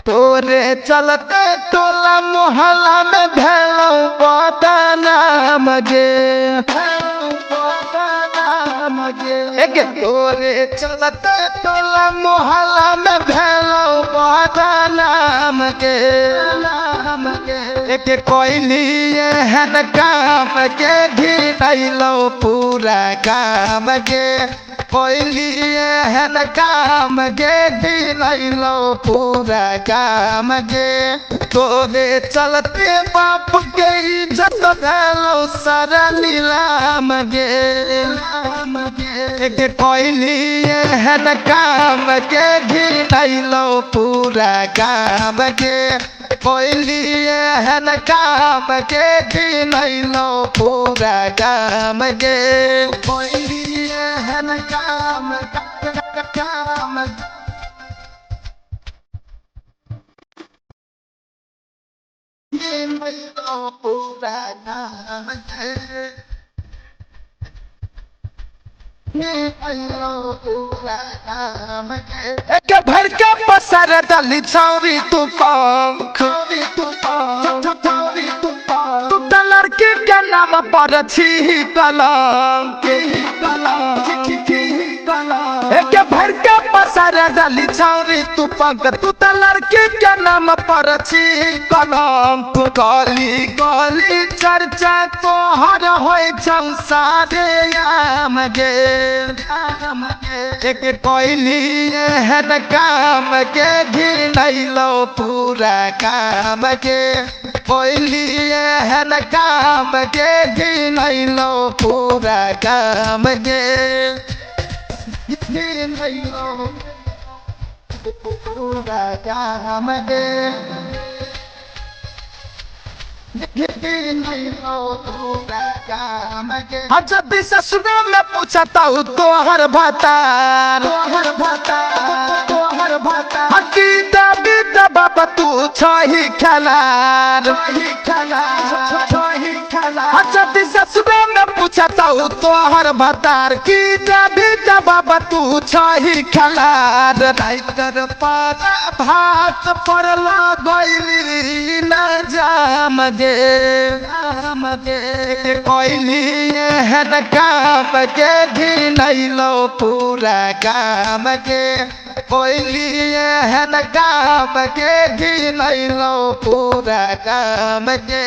तोरे चलते टोला मोहल्ला में भेलो बदनाम गे एक तोरे चलते टोला मोहल्ला में भेलो बदनाम गे एक कोयली है काम के घिरैलो पूरा काम गे कोयली है काम गे घिरैलो पूरा काम गे तोरे चलते बाप के इज्जत भेलो सारा नीलाम गे एक कोयली है काम के घिरैलो पूरा काम गे कोयली है काम के घिरैलो पूरा काम गे कोयली है काम पूरा काम एक भर के पसर दली छौरी तू पंख तू त लड़की के नाम पर छी कलंक एक भर के पसर दली छौरी तू पंख तू त लड़की के नाम पर छी कलंक गली गली चर्चा तोहर होय छौ सारे आम गे एक कोयली है काम के घिरैलो पूरा काम के कोयली है काम के घिरैलो पूरा काम के घिरैलो पूरा काम के जब भी ससुरा में पूछता हूँ तोहर भतार हकीता बीता बाबा तू छही खलार जब भी ससुरा में पूछता हूँ तोहर भतार कीता बीता बाबा तू छही खलार राइतर पारा भात पर लगैली न जाम गे कोयली है काम के घिरैलो पूरा काम के कोयली है काम के घिरैलो पूरा काम के